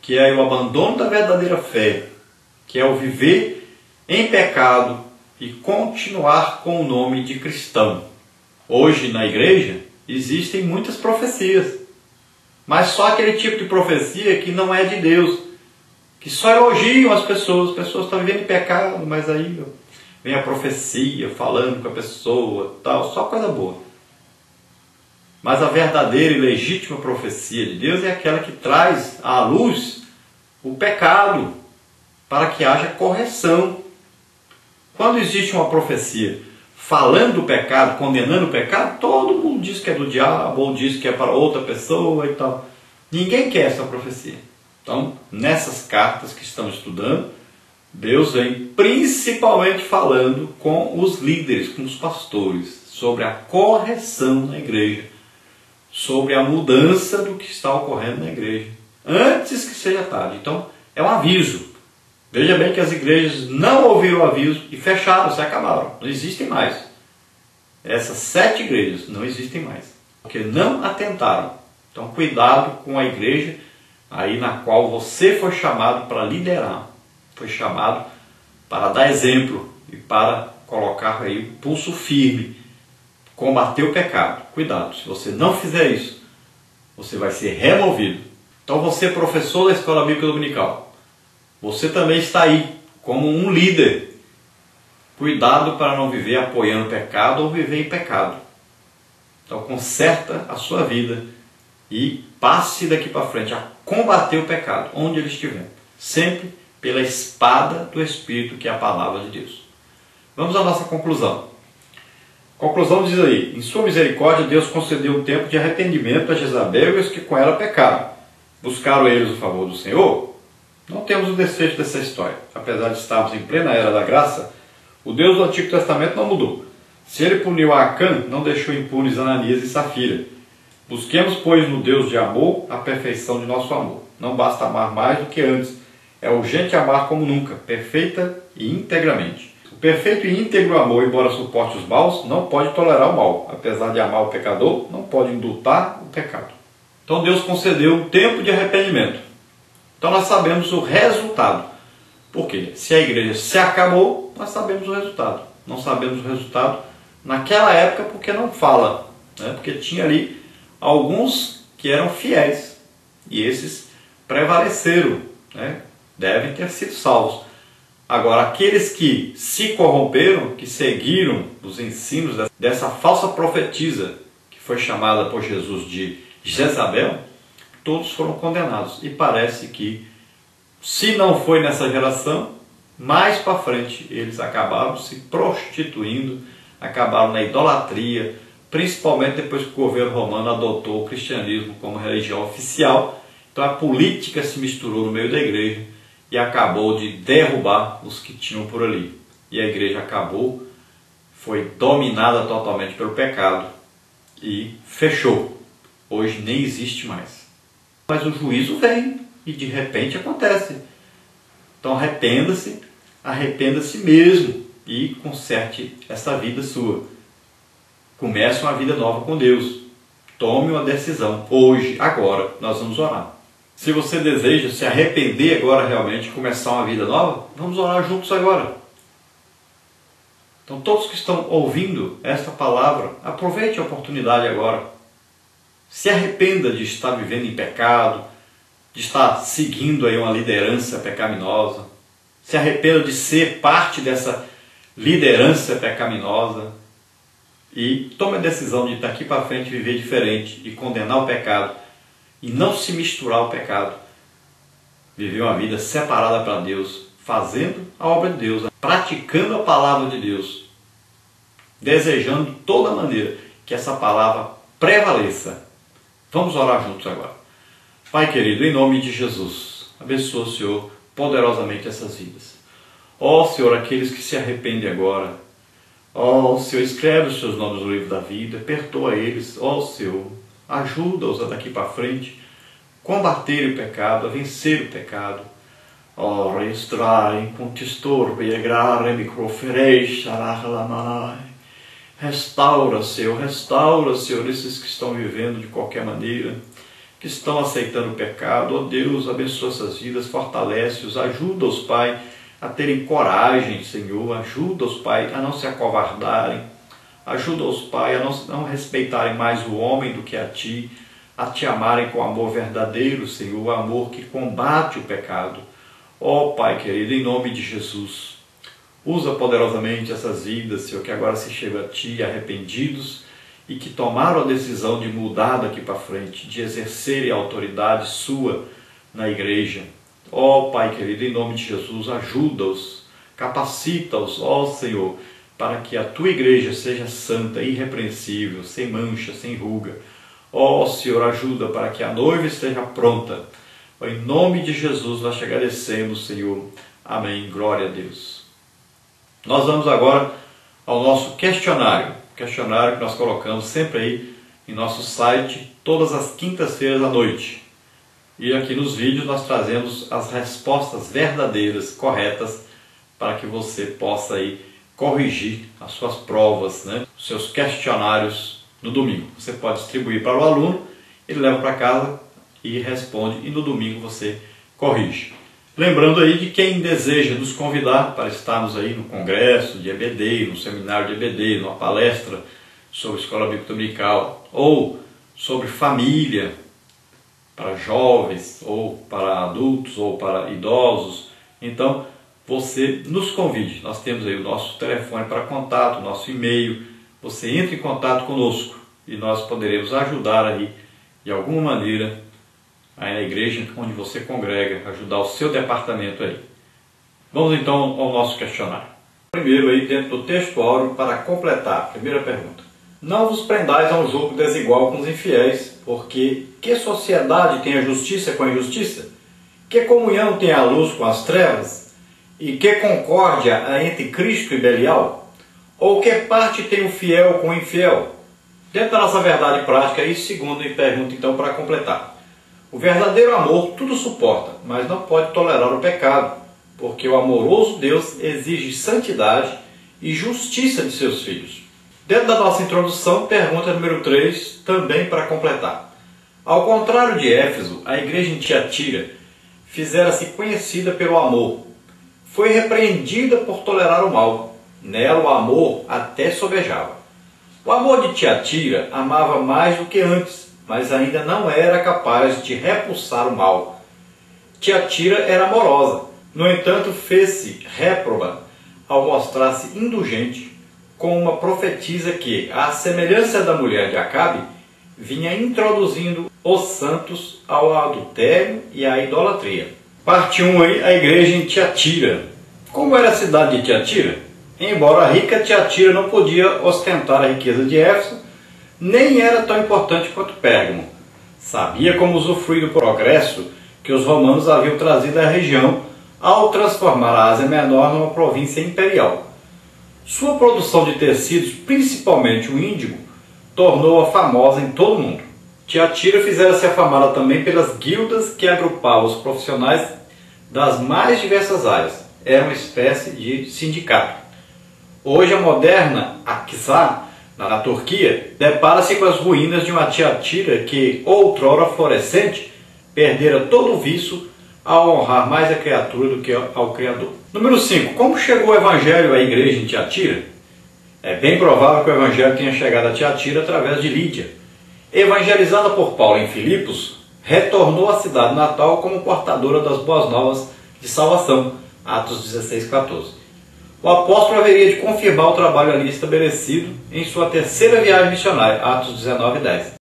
que é o abandono da verdadeira fé, que é o viver em pecado e continuar com o nome de cristão. Hoje na igreja existem muitas profecias, mas só aquele tipo de profecia que não é de Deus, que só elogiam as pessoas estão vivendo em pecado, mas aí vem a profecia falando com a pessoa, tal, só coisa boa. Mas a verdadeira e legítima profecia de Deus é aquela que traz à luz o pecado, para que haja correção. Quando existe uma profecia falando do pecado, condenando o pecado, todo mundo diz que é do diabo, ou diz que é para outra pessoa e tal. Ninguém quer essa profecia. Então, nessas cartas que estamos estudando, Deus vem principalmente falando com os líderes, com os pastores, sobre a correção na igreja, sobre a mudança do que está ocorrendo na igreja, antes que seja tarde. Então, é um aviso. Veja bem que as igrejas não ouviram o aviso e fecharam, se acabaram. Não existem mais. Essas 7 igrejas não existem mais, porque não atentaram. Então, cuidado com a igreja aí na qual você foi chamado para liderar, foi chamado para dar exemplo e para colocar aí o pulso firme, combater o pecado. Cuidado, se você não fizer isso, você vai ser removido. Então você, professor da Escola Bíblica Dominical, você também está aí como um líder. Cuidado para não viver apoiando o pecado ou viver em pecado. Então conserta a sua vida e passe daqui para frente a combater o pecado, onde ele estiver. Sempre pela espada do Espírito, que é a palavra de Deus. Vamos à nossa conclusão. A conclusão diz aí: em sua misericórdia, Deus concedeu um tempo de arrependimento a Jezabel e os que com ela pecaram. Buscaram eles o favor do Senhor? Não temos o desfecho dessa história. Apesar de estarmos em plena era da graça, o Deus do Antigo Testamento não mudou. Se ele puniu a Acã, não deixou impunes Ananias e Safira. Busquemos, pois, no Deus de amor a perfeição de nosso amor. Não basta amar mais do que antes. É urgente amar como nunca, perfeita e integramente. O perfeito e íntegro amor, embora suporte os maus, não pode tolerar o mal. Apesar de amar o pecador, não pode indultar o pecado. Então Deus concedeu um tempo de arrependimento. Então nós sabemos o resultado. Por quê? Se a igreja se acabou, nós sabemos o resultado. Não sabemos o resultado naquela época porque não fala, né? Porque tinha ali alguns que eram fiéis e esses prevaleceram, né? Devem ter sido salvos. Agora, aqueles que se corromperam, que seguiram os ensinos dessa falsa profetisa, que foi chamada por Jesus de Jezabel, todos foram condenados. E parece que, se não foi nessa geração, mais para frente eles acabaram se prostituindo, acabaram na idolatria, principalmente depois que o governo romano adotou o cristianismo como religião oficial. Então a política se misturou no meio da igreja e acabou de derrubar os que tinham por ali. E a igreja acabou, foi dominada totalmente pelo pecado e fechou. Hoje nem existe mais. Mas o juízo vem e de repente acontece. Então arrependa-se mesmo e conserte essa vida sua. Comece uma vida nova com Deus. Tome uma decisão. Hoje, agora, nós vamos orar. Se você deseja se arrepender agora realmente e começar uma vida nova, vamos orar juntos agora. Então todos que estão ouvindo esta palavra, aproveite a oportunidade agora. Se arrependa de estar vivendo em pecado, de estar seguindo aí uma liderança pecaminosa. Se arrependa de ser parte dessa liderança pecaminosa. E tome a decisão de daqui para frente viver diferente e condenar o pecado. E não se misturar ao pecado. Viver uma vida separada para Deus, fazendo a obra de Deus, praticando a palavra de Deus, desejando de toda maneira que essa palavra prevaleça. Vamos orar juntos agora. Pai querido, em nome de Jesus, abençoa, Senhor, poderosamente essas vidas. Ó Senhor, aqueles que se arrependem agora, ó Senhor, escreve os seus nomes no livro da vida, perdoa eles, ó Senhor, ajuda-os a daqui para frente combater o pecado, a vencer o pecado. Ó, extraem, contistor, begrare, microferei, xararlamanai. Restaura, Senhor, esses que estão vivendo de qualquer maneira. que estão aceitando o pecado. Ó Deus, abençoa essas vidas, fortalece-os, ajuda-os, Pai, a terem coragem, Senhor, ajuda-os, Pai, a não se acovardarem, ajuda-os, Pai, a não respeitarem mais o homem do que a Ti, a Te amarem com amor verdadeiro, Senhor, o amor que combate o pecado. Ó Pai querido, em nome de Jesus, usa poderosamente essas vidas, Senhor, que agora se chegam a Ti arrependidos e que tomaram a decisão de mudar daqui para frente, de exercerem a autoridade Sua na igreja. Ó Pai querido, em nome de Jesus, ajuda-os, capacita-os, ó Senhor, para que a Tua igreja seja santa, irrepreensível, sem mancha, sem ruga. Ó Senhor, ajuda para que a noiva esteja pronta. Em nome de Jesus nós te agradecemos, Senhor. Amém. Glória a Deus. Nós vamos agora ao nosso questionário que nós colocamos sempre aí em nosso site, todas as quintas-feiras à noite. E aqui nos vídeos nós trazemos as respostas verdadeiras, corretas, para que você possa aí corrigir as suas provas, né? Os seus questionários no domingo. Você pode distribuir para o aluno, ele leva para casa e responde, e no domingo você corrige. Lembrando aí que quem deseja nos convidar para estarmos aí no congresso de EBD, no seminário de EBD, numa palestra sobre escola bíblica dominical, ou sobre família, para jovens, ou para adultos, ou para idosos, então você nos convide. Nós temos aí o nosso telefone para contato, o nosso e-mail. Você entra em contato conosco e nós poderemos ajudar aí de alguma maneira aí na igreja onde você congrega, ajudar o seu departamento aí. Vamos então ao nosso questionário. Primeiro aí dentro do texto áureo, para completar, primeira pergunta. Não vos prendais a um jogo desigual com os infiéis, porque que sociedade tem a justiça com a injustiça? Que comunhão tem a luz com as trevas? E que concórdia há entre Cristo e Belial? Ou que parte tem o fiel com o infiel? Dentro da nossa verdade prática, aí, segundo pergunta então para completar. O verdadeiro amor tudo suporta, mas não pode tolerar o pecado, porque o amoroso Deus exige santidade e justiça de seus filhos. Dentro da nossa introdução, pergunta número 3, também para completar. Ao contrário de Éfeso, a igreja em Tiatira fizera-se conhecida pelo amor. Foi repreendida por tolerar o mal. Nela o amor até sobejava. O amor de Tiatira amava mais do que antes, mas ainda não era capaz de repulsar o mal. Tiatira era amorosa, no entanto fez-se réproba ao mostrar-se indulgente com uma profetisa que, à semelhança da mulher de Acabe, vinha introduzindo os santos ao adultério e à idolatria. Parte 1 aí, a igreja em Tiatira. Como era a cidade de Tiatira? Embora rica, Tiatira não podia ostentar a riqueza de Éfeso, nem era tão importante quanto Pérgamo. Sabia como usufruir do progresso que os romanos haviam trazido à região ao transformar a Ásia Menor numa província imperial. Sua produção de tecidos, principalmente o índigo, tornou-a famosa em todo o mundo. Tiatira fizera-se afamada também pelas guildas que agrupavam os profissionais das mais diversas áreas. Era uma espécie de sindicato. Hoje a moderna Aksa, na Turquia, depara-se com as ruínas de uma Tiatira que, outrora florescente, perdera todo o vício ao honrar mais a criatura do que ao Criador. Número 5. Como chegou o Evangelho à igreja em Tiatira? É bem provável que o Evangelho tenha chegado a Tiatira através de Lídia. Evangelizada por Paulo em Filipos, retornou à cidade natal como portadora das boas novas de salvação. Atos 16:14. O apóstolo haveria de confirmar o trabalho ali estabelecido em sua terceira viagem missionária. Atos 19:10.